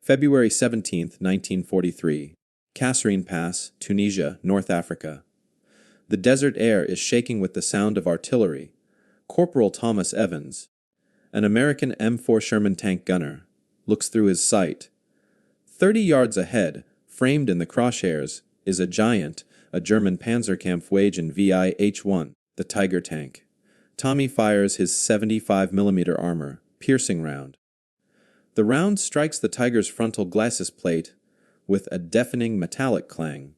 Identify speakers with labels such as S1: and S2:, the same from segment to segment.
S1: February 17, 1943. Kasserine Pass, Tunisia, North Africa. The desert air is shaking with the sound of artillery. Corporal Thomas Evans, an American M4 Sherman tank gunner, looks through his sight. 30 yards ahead, framed in the crosshairs, is a giant, a German Panzerkampfwagen VI H1, the Tiger tank. Tommy fires his 75mm armor, piercing round. The round strikes the Tiger's frontal glacis plate with a deafening metallic clang.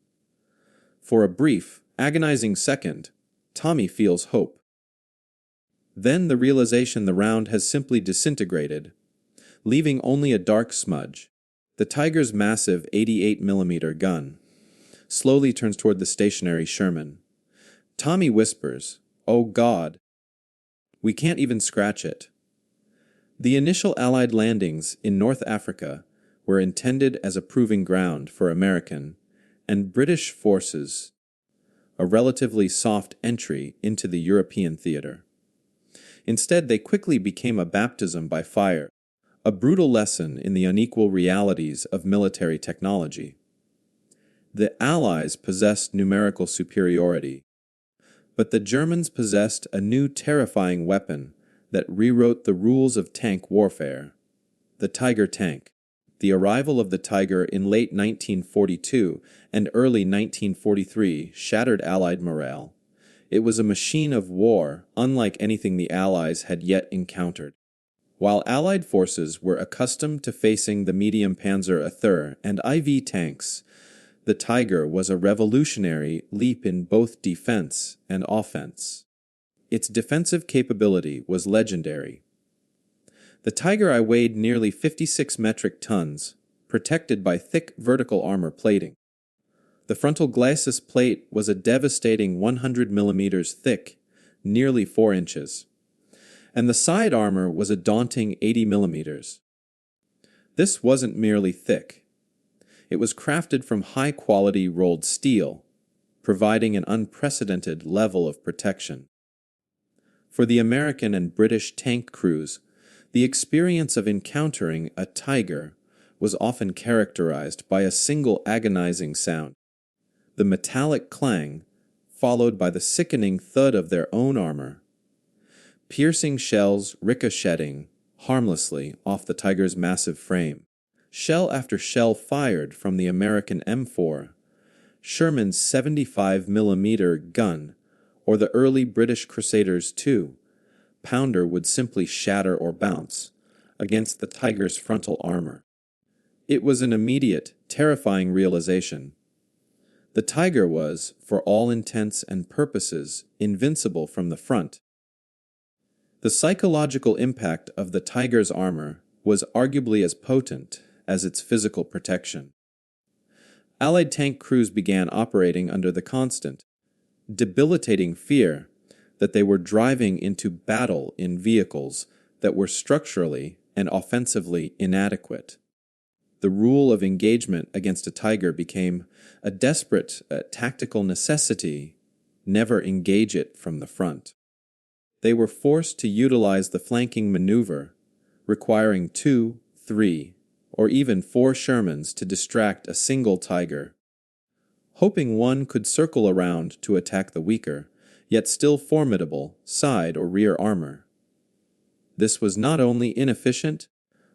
S1: For a brief, agonizing second, Tommy feels hope. Then the realization the round has simply disintegrated, leaving only a dark smudge. The Tiger's massive 88mm gun slowly turns toward the stationary Sherman. Tommy whispers, "Oh God, we can't even scratch it." The initial Allied landings in North Africa were intended as a proving ground for American and British forces, a relatively soft entry into the European theater. Instead, they quickly became a baptism by fire, a brutal lesson in the unequal realities of military technology. The Allies possessed numerical superiority, but the Germans possessed a new terrifying weapon that rewrote the rules of tank warfare: the Tiger tank. The arrival of the Tiger in late 1942 and early 1943 shattered Allied morale. It was a machine of war unlike anything the Allies had yet encountered. While Allied forces were accustomed to facing the medium Panzer III and IV tanks, the Tiger was a revolutionary leap in both defense and offense. Its defensive capability was legendary. The Tiger I weighed nearly 56 metric tons, protected by thick vertical armor plating. The frontal glacis plate was a devastating 100 millimeters thick, nearly 4 inches, and the side armor was a daunting 80 millimeters. This wasn't merely thick. It was crafted from high-quality rolled steel, providing an unprecedented level of protection. For the American and British tank crews, the experience of encountering a Tiger was often characterized by a single agonizing sound: the metallic clang, followed by the sickening thud of their own armor. Piercing shells ricocheting harmlessly off the Tiger's massive frame. Shell after shell fired from the American M4, Sherman's 75mm gun, or the early British Crusaders II pounder would simply shatter or bounce against the Tiger's frontal armor. It was an immediate, terrifying realization. The Tiger was, for all intents and purposes, invincible from the front. The psychological impact of the Tiger's armor was arguably as potent as its physical protection. Allied tank crews began operating under the constant, debilitating fear that they were driving into battle in vehicles that were structurally and offensively inadequate. The rule of engagement against a Tiger became a desperate tactical necessity: never engage it from the front. They were forced to utilize the flanking maneuver, requiring 2, 3, or even 4 Shermans to distract a single Tiger, hoping one could circle around to attack the weaker, yet still formidable, side or rear armor. This was not only inefficient,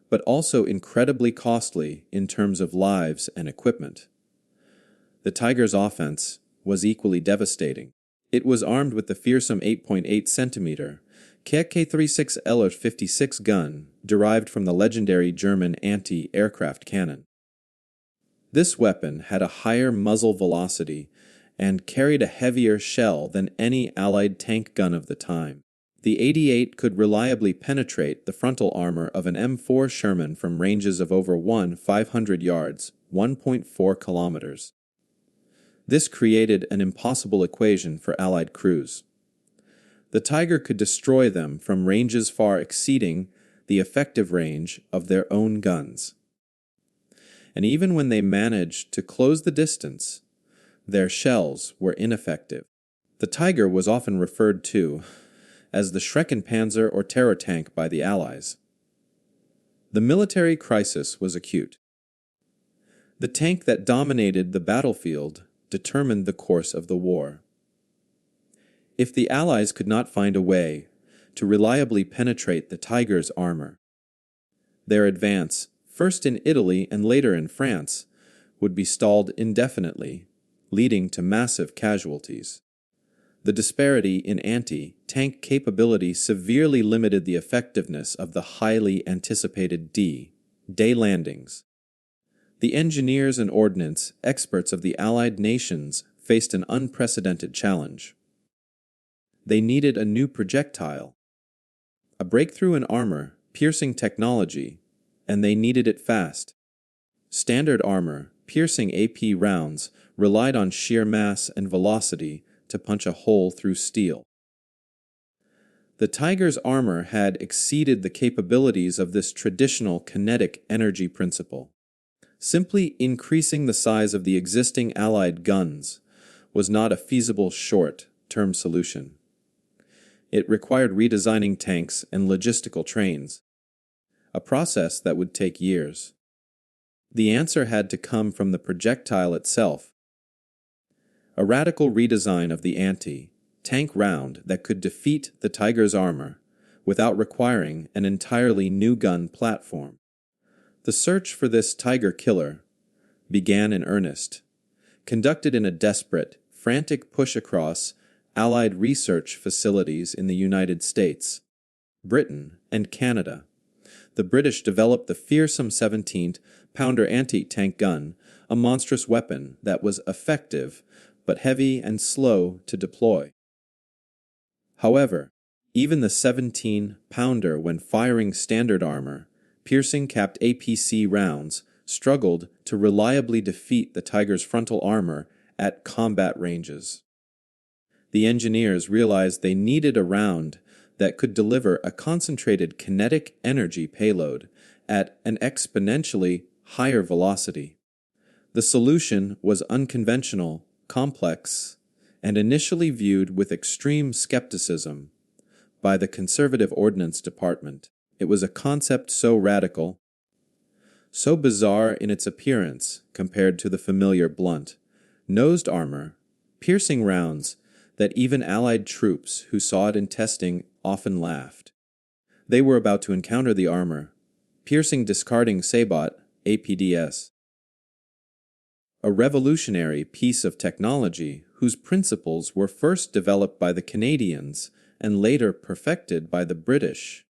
S1: but also incredibly costly in terms of lives and equipment. The Tiger's offense was equally devastating. It was armed with the fearsome 8.8 centimeter KK-36 LR-56 gun derived from the legendary German anti-aircraft cannon. This weapon had a higher muzzle velocity and carried a heavier shell than any Allied tank gun of the time. The 88 could reliably penetrate the frontal armor of an M4 Sherman from ranges of over 500 yards, 1.4 kilometers. This created an impossible equation for Allied crews. The Tiger could destroy them from ranges far exceeding the effective range of their own guns. And even when they managed to close the distance, their shells were ineffective. The Tiger was often referred to as the Schreckenpanzer or terror tank by the Allies. The military crisis was acute. The tank that dominated the battlefield determined the course of the war. If the Allies could not find a way to reliably penetrate the Tiger's armor, their advance, first in Italy and later in France, would be stalled indefinitely, leading to massive casualties. The disparity in anti-tank capability severely limited the effectiveness of the highly anticipated D-Day landings. The engineers and ordnance experts of the Allied nations faced an unprecedented challenge. They needed a new projectile, a breakthrough in armor-piercing technology, and they needed it fast. Standard armor-piercing AP rounds relied on sheer mass and velocity to punch a hole through steel. The Tiger's armor had exceeded the capabilities of this traditional kinetic energy principle. Simply increasing the size of the existing Allied guns was not a feasible short-term solution. It required redesigning tanks and logistical trains, a process that would take years. The answer had to come from the projectile itself, a radical redesign of the anti-tank round that could defeat the Tiger's armor without requiring an entirely new gun platform. The search for this Tiger killer began in earnest, conducted in a desperate, frantic push across Allied research facilities in the United States, Britain, and Canada. The British developed the fearsome 17-pounder anti-tank gun, a monstrous weapon that was effective but heavy and slow to deploy. However, even the 17-pounder, when firing standard armor, piercing capped APC rounds, struggled to reliably defeat the Tiger's frontal armor at combat ranges. The engineers realized they needed a round that could deliver a concentrated kinetic energy payload at an exponentially higher velocity. The solution was unconventional, complex, and initially viewed with extreme skepticism by the conservative Ordnance Department. It was a concept so radical, so bizarre in its appearance compared to the familiar blunt-nosed armor, piercing rounds that even Allied troops who saw it in testing often laughed. They were about to encounter the armor-piercing discarding Sabot APDS, a revolutionary piece of technology whose principles were first developed by the Canadians and later perfected by the British,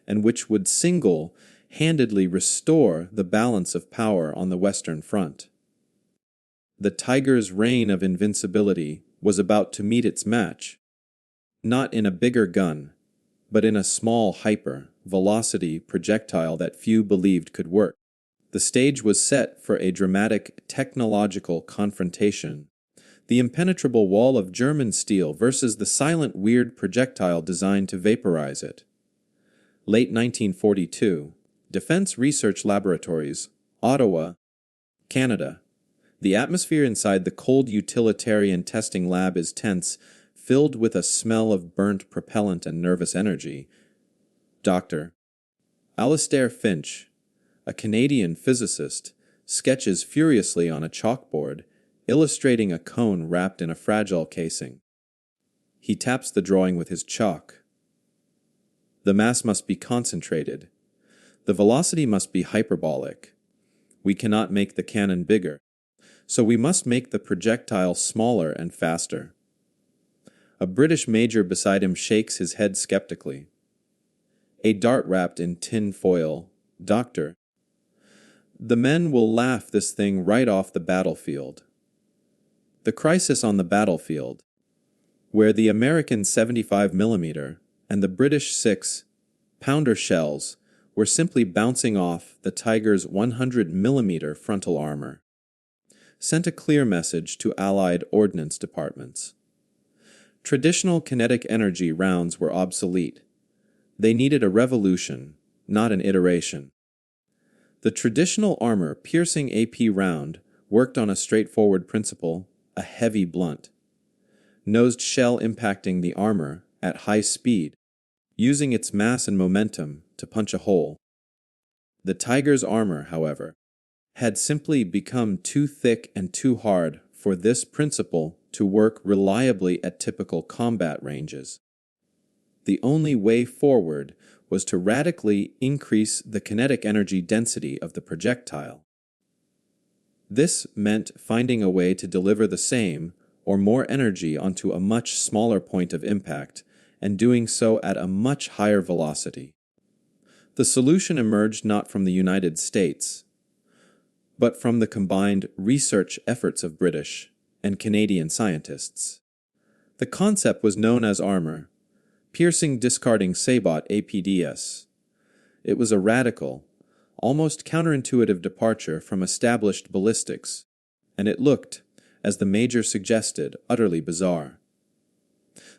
S1: and which would single-handedly restore the balance of power on the Western Front. The Tiger's reign of invincibility was about to meet its match, not in a bigger gun, but in a small hyper-velocity projectile that few believed could work. The stage was set for a dramatic technological confrontation, the impenetrable wall of German steel versus the silent, weird projectile designed to vaporize it. Late 1942, Defense Research Laboratories, Ottawa, Canada. The atmosphere inside the cold utilitarian testing lab is tense, filled with a smell of burnt propellant and nervous energy. Dr. Alastair Finch, a Canadian physicist, sketches furiously on a chalkboard, illustrating a cone wrapped in a fragile casing. He taps the drawing with his chalk. The mass must be concentrated. The velocity must be hyperbolic. We cannot make the cannon bigger, so we must make the projectile smaller and faster. A British major beside him shakes his head skeptically. A dart wrapped in tin foil. Doctor, the men will laugh this thing right off the battlefield. The crisis on the battlefield, where the American 75mm and the British 6-pounder shells were simply bouncing off the Tiger's 100mm frontal armor, sent a clear message to Allied ordnance departments. Traditional kinetic energy rounds were obsolete. They needed a revolution, not an iteration. The traditional armor-piercing AP round worked on a straightforward principle, a heavy blunt, nosed shell impacting the armor at high speed, using its mass and momentum to punch a hole. The Tiger's armor, however, had simply become too thick and too hard for this principle to work reliably at typical combat ranges. The only way forward was to radically increase the kinetic energy density of the projectile. This meant finding a way to deliver the same or more energy onto a much smaller point of impact, and doing so at a much higher velocity. The solution emerged not from the United States, but from the combined research efforts of British and Canadian scientists. The concept was known as armor, piercing discarding Sabot APDS. It was a radical, almost counterintuitive departure from established ballistics, and it looked, as the major suggested, utterly bizarre.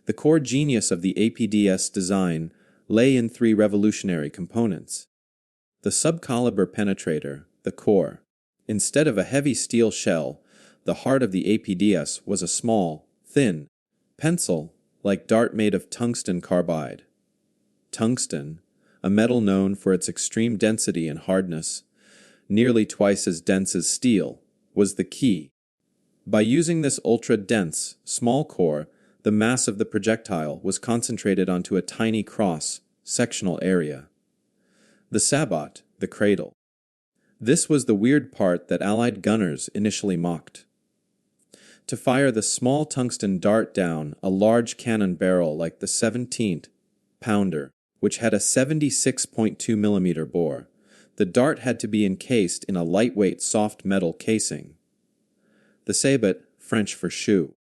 S1: The core genius of the APDS design lay in three revolutionary components. The subcaliber penetrator, the core. Instead of a heavy steel shell, the heart of the APDS was a small, thin, pencil-like dart made of tungsten carbide. Tungsten, a metal known for its extreme density and hardness, nearly twice as dense as steel, was the key. By using this ultra-dense, small core, the mass of the projectile was concentrated onto a tiny cross-sectional area. The sabot, the cradle. This was the weird part that Allied gunners initially mocked. To fire the small tungsten dart down a large cannon barrel like the 17th pounder, which had a 76.2 mm bore, the dart had to be encased in a lightweight soft metal casing. The sabot, French for shoe.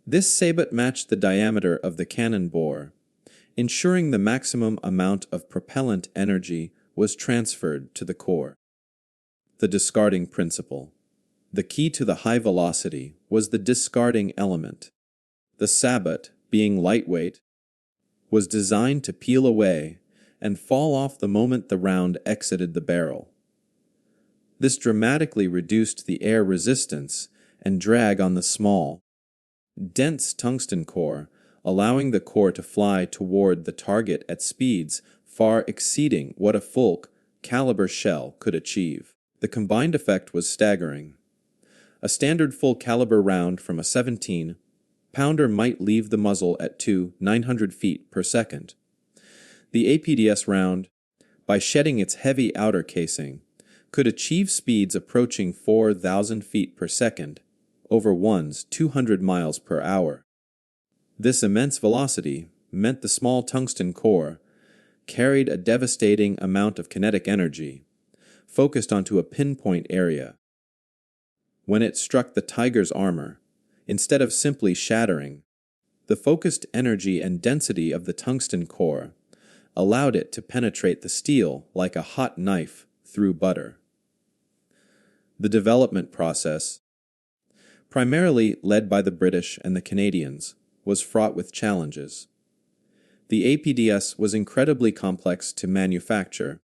S1: This sabot matched the diameter of the cannon bore, ensuring the maximum amount of propellant energy was transferred to the core. The discarding principle. The key to the high velocity was the discarding element. The sabot, being lightweight, was designed to peel away and fall off the moment the round exited the barrel. This dramatically reduced the air resistance and drag on the small, dense tungsten core, allowing the core to fly toward the target at speeds far exceeding what a full caliber shell could achieve. The combined effect was staggering. A standard full caliber round from a 17-pounder might leave the muzzle at 900 feet per second. The APDS round, by shedding its heavy outer casing, could achieve speeds approaching 4,000 feet per second, over one's 200 miles per hour. This immense velocity meant the small tungsten core carried a devastating amount of kinetic energy, focused onto a pinpoint area. When it struck the Tiger's armor, instead of simply shattering, the focused energy and density of the tungsten core allowed it to penetrate the steel like a hot knife through butter. The development process, primarily led by the British and the Canadians, was fraught with challenges. The APDS was incredibly complex to manufacture,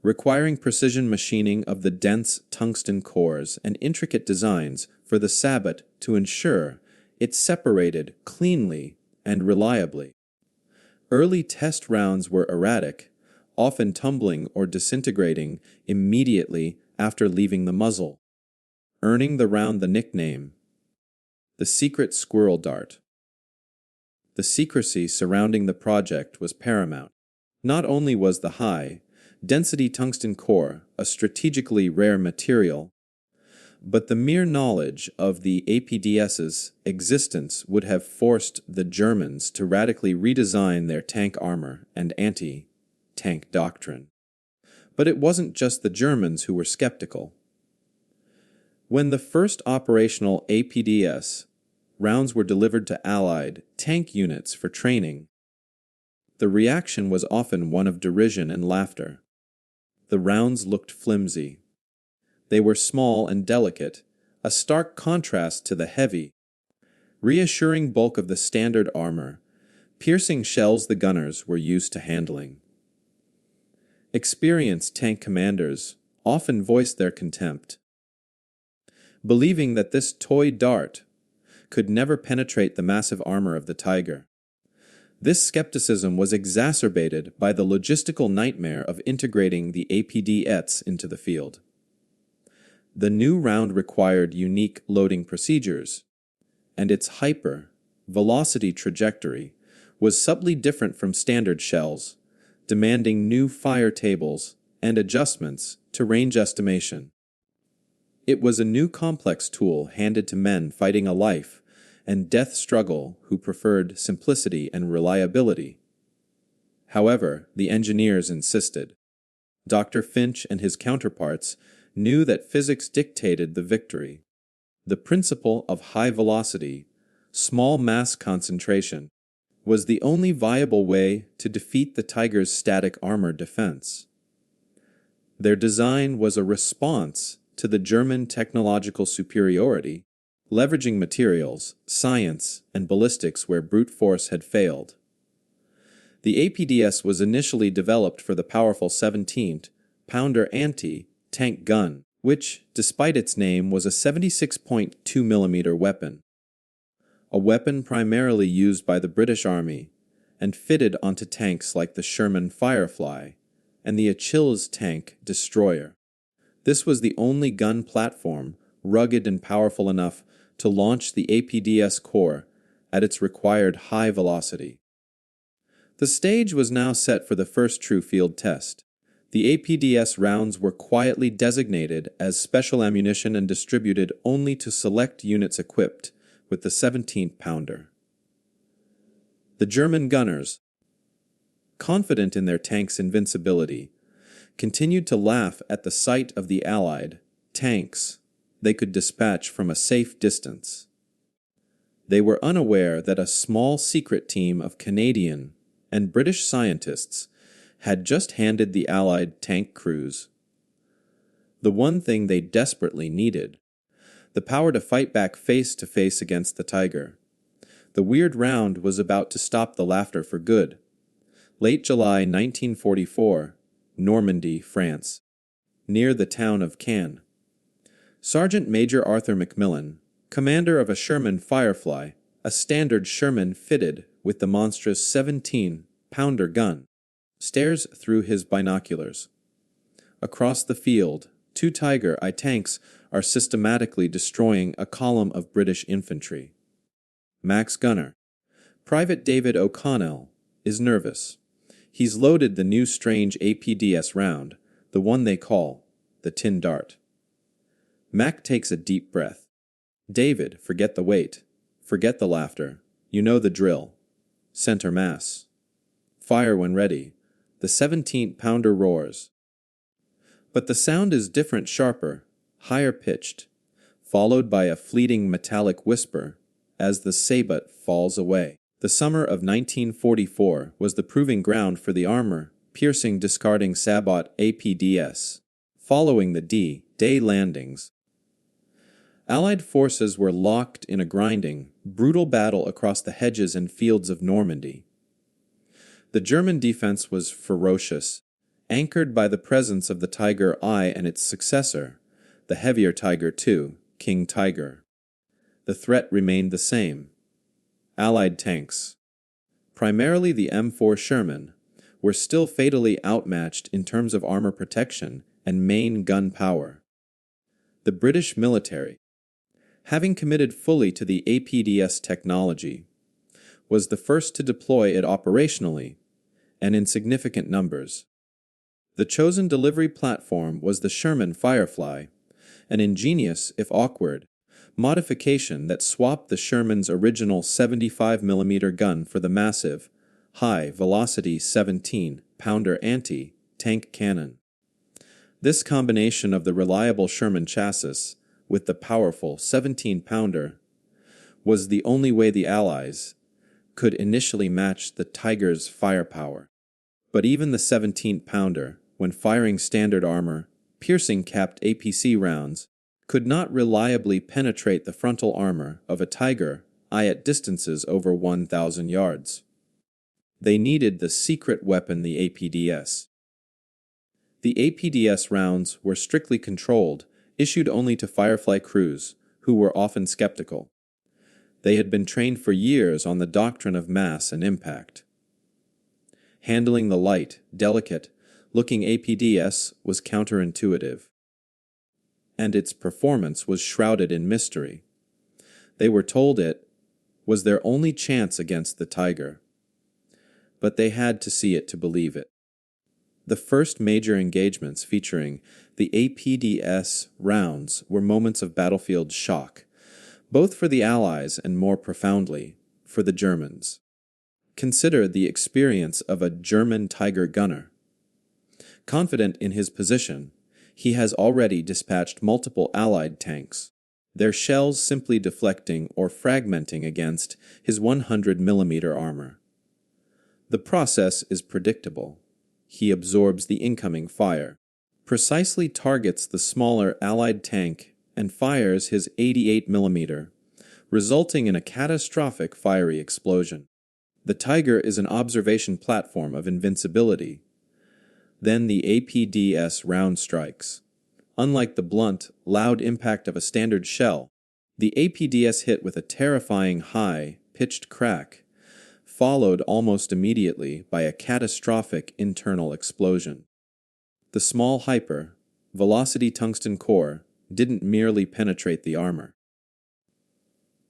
S1: requiring precision machining of the dense tungsten cores and intricate designs for the sabot to ensure it separated cleanly and reliably. Early test rounds were erratic, often tumbling or disintegrating immediately after leaving the muzzle, earning the round the nickname, the secret squirrel dart. The secrecy surrounding the project was paramount. Not only was the high-density tungsten core a strategically rare material, but the mere knowledge of the APDS's existence would have forced the Germans to radically redesign their tank armor and anti-tank doctrine. But it wasn't just the Germans who were skeptical. When the first operational APDS rounds were delivered to Allied tank units for training, the reaction was often one of derision and laughter. The rounds looked flimsy. They were small and delicate, a stark contrast to the heavy, reassuring bulk of the standard armor, piercing shells the gunners were used to handling. Experienced tank commanders often voiced their contempt, believing that this toy dart could never penetrate the massive armor of the Tiger. This skepticism was exacerbated by the logistical nightmare of integrating the APDS into the field. The new round required unique loading procedures, and its velocity trajectory was subtly different from standard shells, demanding new fire tables and adjustments to range estimation. It was a new complex tool handed to men fighting a life and death struggle who preferred simplicity and reliability. However, the engineers insisted. Dr. Finch and his counterparts knew that physics dictated the victory. The principle of high velocity, small mass concentration, was the only viable way to defeat the Tiger's static armor defense. Their design was a response to the German technological superiority, leveraging materials, science, and ballistics where brute force had failed. The APDS was initially developed for the powerful 17-pounder anti-tank gun, which, despite its name, was a 76.2 mm weapon. A weapon primarily used by the British Army and fitted onto tanks like the Sherman Firefly and the Achilles tank destroyer. This was the only gun platform rugged and powerful enough to launch the APDS core at its required high velocity. The stage was now set for the first true field test. The APDS rounds were quietly designated as special ammunition and distributed only to select units equipped with the 17-pounder. The German gunners, confident in their tank's invincibility, continued to laugh at the sight of the Allied tanks they could dispatch from a safe distance. They were unaware that a small secret team of Canadian and British scientists had just handed the Allied tank crews the one thing they desperately needed: the power to fight back face to face against the Tiger. The weird round was about to stop the laughter for good. Late July 1944, Normandy, France, near the town of Caen. Sergeant Major Arthur Macmillan, commander of a Sherman Firefly, a standard Sherman fitted with the monstrous 17-pounder gun, stares through his binoculars. Across the field, two Tiger I tanks are systematically destroying a column of British infantry. Mac's gunner, Private David O'Connell, is nervous. He's loaded the new strange APDS round, the one they call the Tin Dart. Mac takes a deep breath. David, forget the weight. Forget the laughter. You know the drill. Center mass. Fire when ready. The 17-pounder roars. But the sound is different, sharper, higher pitched, followed by a fleeting metallic whisper as the Sabot falls away. The summer of 1944 was the proving ground for the armor-piercing discarding Sabot APDS. Following the D-Day landings, Allied forces were locked in a grinding, brutal battle across the hedges and fields of Normandy. The German defense was ferocious, anchored by the presence of the Tiger I and its successor, the heavier Tiger II, King Tiger. The threat remained the same. Allied tanks, primarily the M4 Sherman, were still fatally outmatched in terms of armor protection and main gun power. The British military, having committed fully to the APDS technology, was the first to deploy it operationally and in significant numbers. The chosen delivery platform was the Sherman Firefly, an ingenious, if awkward, modification that swapped the Sherman's original 75 mm gun for the massive, high-velocity 17-pounder anti-tank cannon. This combination of the reliable Sherman chassis with the powerful 17-pounder was the only way the Allies could initially match the Tiger's firepower. But even the 17-pounder, when firing standard armor, piercing capped APC rounds, could not reliably penetrate the frontal armor of a Tiger I at distances over 1,000 yards. They needed the secret weapon, the APDS. The APDS rounds were strictly controlled, issued only to Firefly crews, who were often skeptical. They had been trained for years on the doctrine of mass and impact. Handling the light, delicate-looking APDS was counterintuitive, and its performance was shrouded in mystery. They were told it was their only chance against the Tiger, but they had to see it to believe it. The first major engagements featuring the APDS rounds were moments of battlefield shock, both for the Allies and more profoundly, for the Germans. Consider the experience of a German Tiger gunner. Confident in his position, he has already dispatched multiple Allied tanks, their shells simply deflecting or fragmenting against his 100mm armor. The process is predictable. He absorbs the incoming fire, precisely targets the smaller Allied tank, and fires his 88mm, resulting in a catastrophic fiery explosion. The Tiger is an observation platform of invincibility. Then the APDS round strikes. Unlike the blunt, loud impact of a standard shell, the APDS hit with a terrifying high-pitched crack, followed almost immediately by a catastrophic internal explosion. The small velocity tungsten core didn't merely penetrate the armor.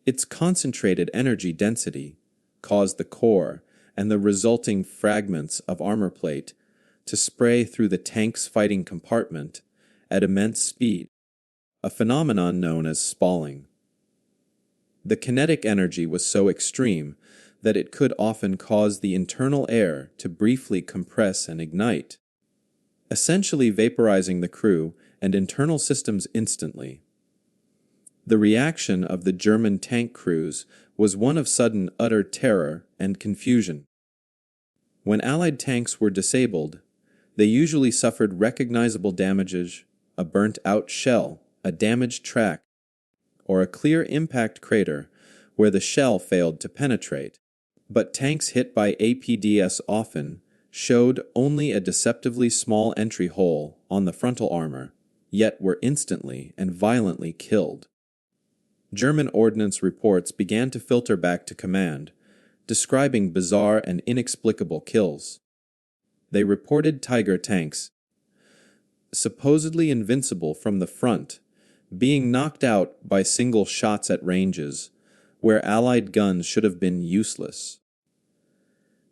S1: Its concentrated energy density caused the core and the resulting fragments of armor plate to spray through the tank's fighting compartment at immense speed, a phenomenon known as spalling. The kinetic energy was so extreme that it could often cause the internal air to briefly compress and ignite, essentially vaporizing the crew and internal systems instantly. The reaction of the German tank crews was one of sudden utter terror and confusion. When Allied tanks were disabled, they usually suffered recognizable damages, a burnt-out shell, a damaged track, or a clear impact crater where the shell failed to penetrate. But tanks hit by APDS often showed only a deceptively small entry hole on the frontal armor, yet were instantly and violently killed. German ordnance reports began to filter back to command, describing bizarre and inexplicable kills. They reported Tiger tanks, supposedly invincible from the front, being knocked out by single shots at ranges where Allied guns should have been useless.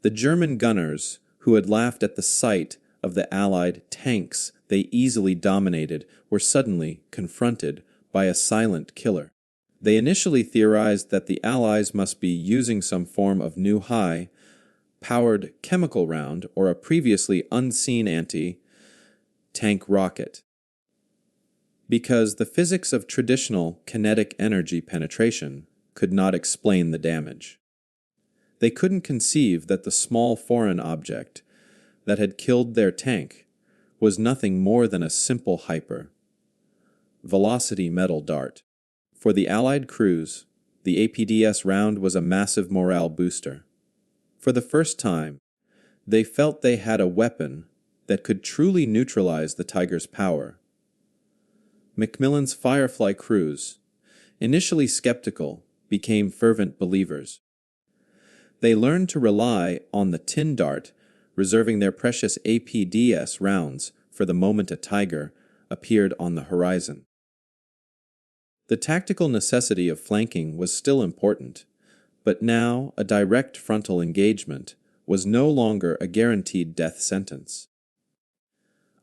S1: The German gunners, who had laughed at the sight of the Allied tanks they easily dominated, were suddenly confronted by a silent killer. They initially theorized that the Allies must be using some form of new high-powered chemical round or a previously unseen anti-tank rocket, because the physics of traditional kinetic energy penetration could not explain the damage. They couldn't conceive that the small foreign object that had killed their tank was nothing more than a simple velocity metal dart. For the Allied crews, the APDS round was a massive morale booster. For the first time, they felt they had a weapon that could truly neutralize the Tiger's power. Macmillan's Firefly crews, initially skeptical, became fervent believers. They learned to rely on the tin dart, reserving their precious APDS rounds for the moment a Tiger appeared on the horizon. The tactical necessity of flanking was still important, but now a direct frontal engagement was no longer a guaranteed death sentence.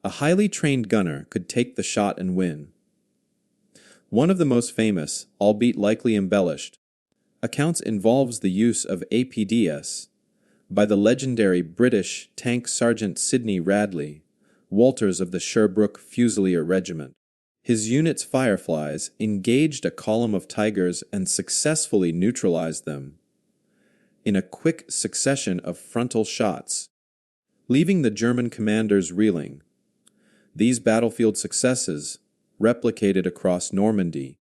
S1: A highly trained gunner could take the shot and win. One of the most famous, albeit likely embellished, accounts involves the use of APDS by the legendary British tank sergeant Sidney Radley, Walters of the Sherbrooke Fusilier Regiment. His unit's Fireflies engaged a column of Tigers and successfully neutralized them in a quick succession of frontal shots, leaving the German commanders reeling. These battlefield successes, replicated across Normandy,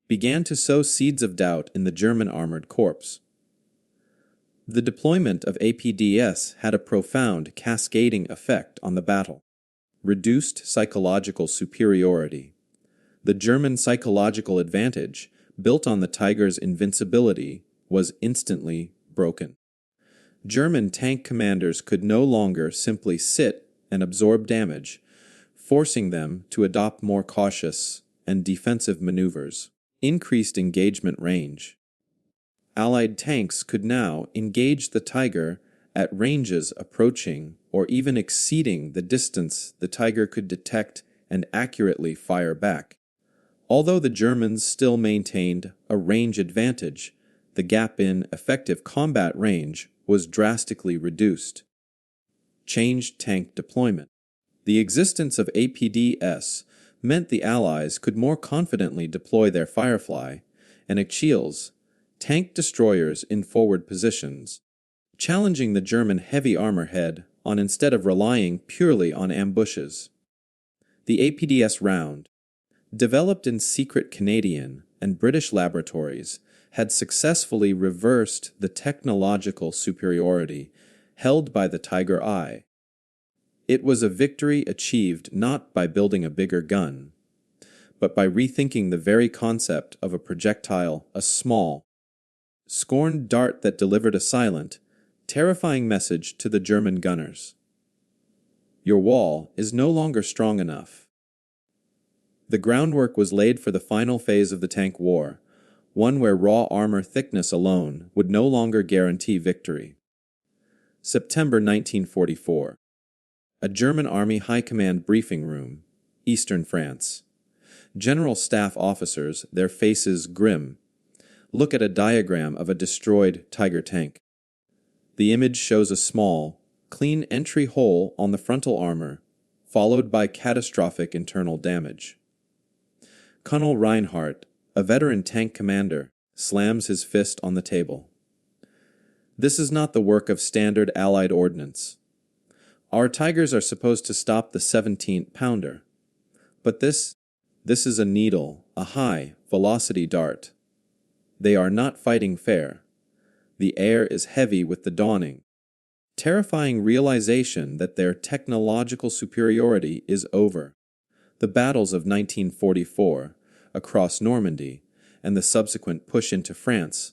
S1: began to sow seeds of doubt in the German armored corps. The deployment of APDS had a profound cascading effect on the battle. Reduced psychological superiority. The German psychological advantage, built on the Tiger's invincibility, was instantly broken. German tank commanders could no longer simply sit and absorb damage, forcing them to adopt more cautious and defensive maneuvers. Increased engagement range. Allied tanks could now engage the Tiger at ranges approaching or even exceeding the distance the Tiger could detect and accurately fire back. Although the Germans still maintained a range advantage, the gap in effective combat range was drastically reduced. Changed tank deployment. The existence of APDS meant the Allies could more confidently deploy their Firefly and Achilles tank destroyers in forward positions, challenging the German heavy armor head on instead of relying purely on ambushes. The APDS round, developed in secret Canadian and British laboratories, had successfully reversed the technological superiority held by the Tiger I. It was a victory achieved not by building a bigger gun, but by rethinking the very concept of a projectile, a small, scorned dart that delivered a silent, terrifying message to the German gunners. Your wall is no longer strong enough. The groundwork was laid for the final phase of the tank war, one where raw armor thickness alone would no longer guarantee victory. September 1944. A German Army High Command briefing room, Eastern France. General staff officers, their faces grim, look at a diagram of a destroyed Tiger tank. The image shows a small, clean entry hole on the frontal armor, followed by catastrophic internal damage. Colonel Reinhardt, a veteran tank commander, slams his fist on the table. This is not the work of standard Allied ordnance. Our Tigers are supposed to stop the 17-pounder. But this is a needle, a high-velocity dart. They are not fighting fair. The air is heavy with the dawning, terrifying realization that their technological superiority is over. The battles of 1944, across Normandy, and the subsequent push into France,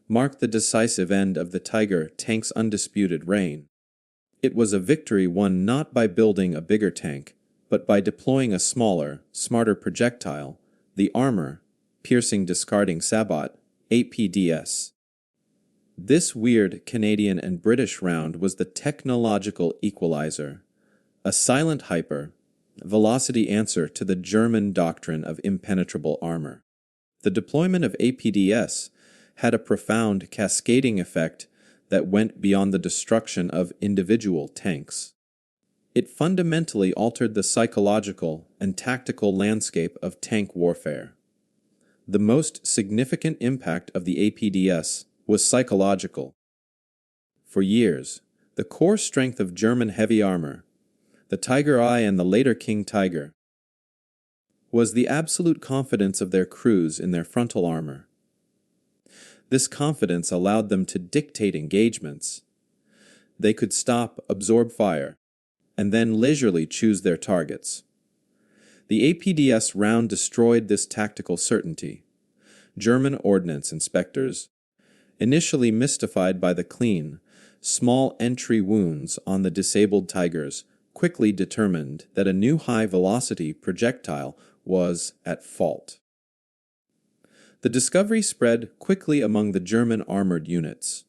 S1: marked the decisive end of the Tiger tank's undisputed reign. It was a victory won not by building a bigger tank, but by deploying a smaller, smarter projectile, the armor-piercing discarding Sabot, APDS. This weird Canadian and British round was the technological equalizer, a silent hyper-velocity answer to the German doctrine of impenetrable armor. The deployment of APDS had a profound cascading effect that went beyond the destruction of individual tanks. It fundamentally altered the psychological and tactical landscape of tank warfare. The most significant impact of the APDS was psychological. For years, the core strength of German heavy armor, the Tiger I and the later King Tiger, was the absolute confidence of their crews in their frontal armor. This confidence allowed them to dictate engagements. They could stop, absorb fire, and then leisurely choose their targets. The APDS round destroyed this tactical certainty. German ordnance inspectors, initially mystified by the clean, small entry wounds on the disabled Tigers, quickly determined that a new high-velocity projectile was at fault. The discovery spread quickly among the German armored units.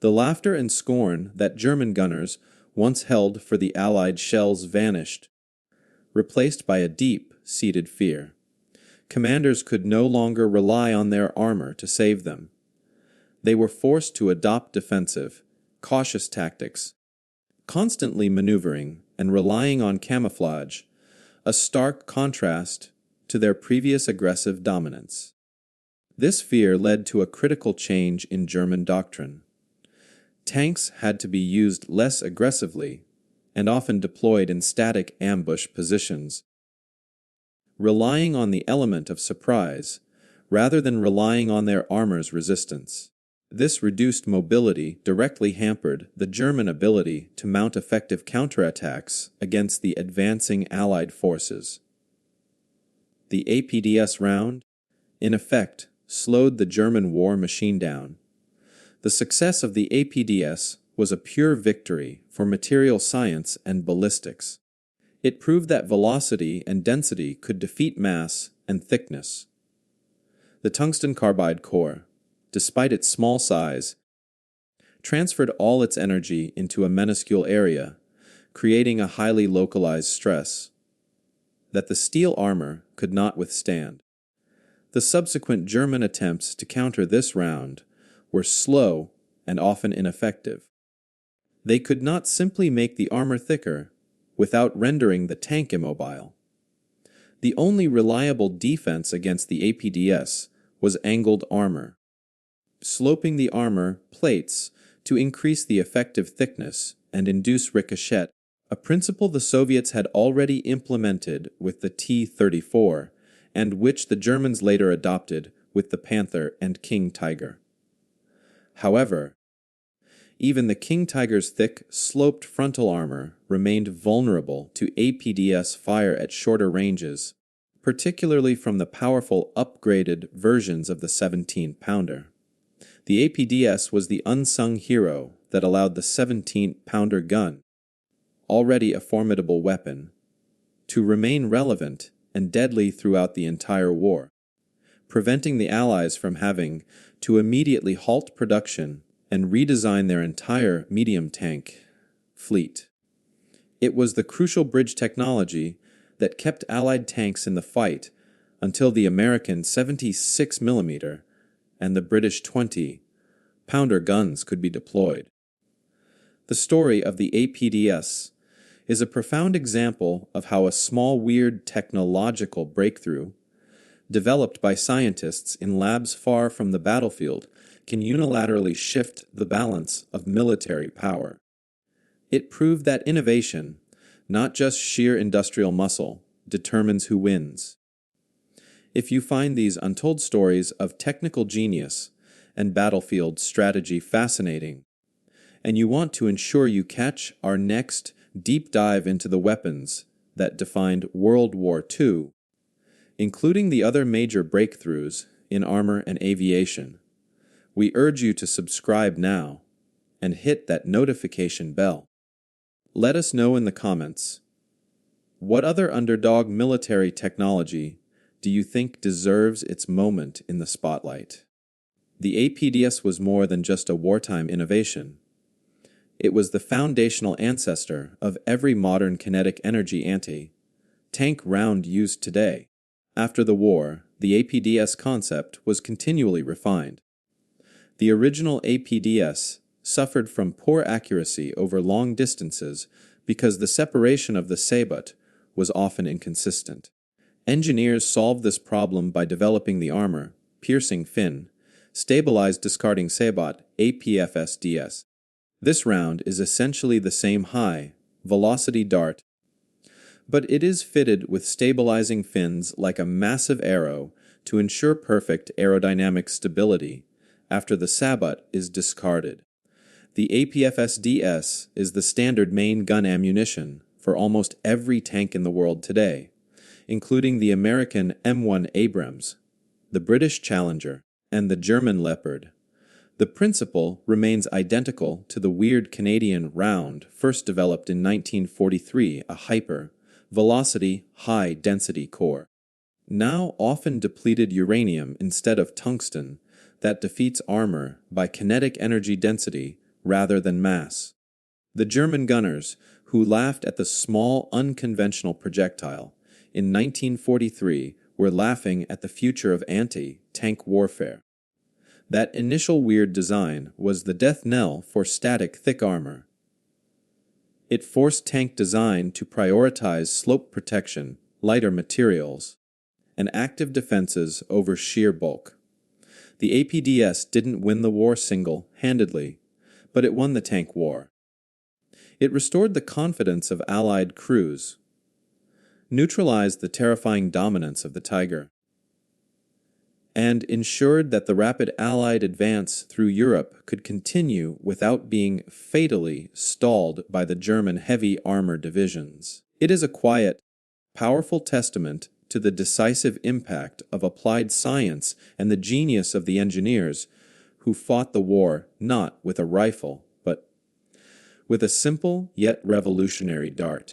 S1: The laughter and scorn that German gunners once held for the Allied shells vanished, replaced by a deep-seated fear. Commanders could no longer rely on their armor to save them. They were forced to adopt defensive, cautious tactics, constantly maneuvering and relying on camouflage, a stark contrast to their previous aggressive dominance. This fear led to a critical change in German doctrine. Tanks had to be used less aggressively and often deployed in static ambush positions, relying on the element of surprise rather than relying on their armor's resistance. This reduced mobility directly hampered the German ability to mount effective counterattacks against the advancing Allied forces. The APDS round, in effect, slowed the German war machine down. The success of the APDS was a pure victory for material science and ballistics. It proved that velocity and density could defeat mass and thickness. The tungsten carbide core, despite its small size, transferred all its energy into a minuscule area, creating a highly localized stress that the steel armor could not withstand. The subsequent German attempts to counter this round were slow and often ineffective. They could not simply make the armor thicker without rendering the tank immobile. The only reliable defense against the APDS was angled armor, sloping the armor plates to increase the effective thickness and induce ricochet, a principle the Soviets had already implemented with the T-34 and which the Germans later adopted with the Panther and King Tiger. However, even the King Tiger's thick, sloped frontal armor remained vulnerable to APDS fire at shorter ranges, particularly from the powerful upgraded versions of the 17-pounder. The APDS was the unsung hero that allowed the 17-pounder gun, already a formidable weapon, to remain relevant and deadly throughout the entire war, preventing the Allies from having to immediately halt production and redesign their entire medium tank fleet. It was the crucial bridge technology that kept Allied tanks in the fight until the American 76mm and the British 20-pounder guns could be deployed. The story of the APDS is a profound example of how a small, weird technological breakthrough, developed by scientists in labs far from the battlefield, can unilaterally shift the balance of military power. It proved that innovation, not just sheer industrial muscle, determines who wins. If you find these untold stories of technical genius and battlefield strategy fascinating, and you want to ensure you catch our next deep dive into the weapons that defined World War II, including the other major breakthroughs in armor and aviation, we urge you to subscribe now and hit that notification bell. Let us know in the comments, what other underdog military technology do you think deserves its moment in the spotlight? The APDS was more than just a wartime innovation. It was the foundational ancestor of every modern kinetic energy anti-tank round used today. After the war, the APDS concept was continually refined. The original APDS suffered from poor accuracy over long distances because the separation of the Sabot was often inconsistent. Engineers solved this problem by developing the armor-piercing fin, stabilized discarding Sabot APFSDS. This round is essentially the same high-velocity dart, but it is fitted with stabilizing fins like a massive arrow to ensure perfect aerodynamic stability after the Sabot is discarded. The APFSDS is the standard main gun ammunition for almost every tank in the world today, including the American M1 Abrams, the British Challenger, and the German Leopard. The principle remains identical to the weird Canadian round first developed in 1943, a hyper-velocity, high-density core. Now often depleted uranium instead of tungsten that defeats armor by kinetic energy density rather than mass. The German gunners, who laughed at the small, unconventional projectile in 1943, were laughing at the future of anti-tank warfare. That initial weird design was the death knell for static thick armor. It forced tank design to prioritize slope protection, lighter materials, and active defenses over sheer bulk. The APDS didn't win the war single-handedly, but it won the tank war. It restored the confidence of Allied crews, neutralized the terrifying dominance of the Tiger, and ensured that the rapid Allied advance through Europe could continue without being fatally stalled by the German heavy armor divisions. It is a quiet, powerful testament to the decisive impact of applied science and the genius of the engineers who fought the war not with a rifle, but with a simple yet revolutionary dart.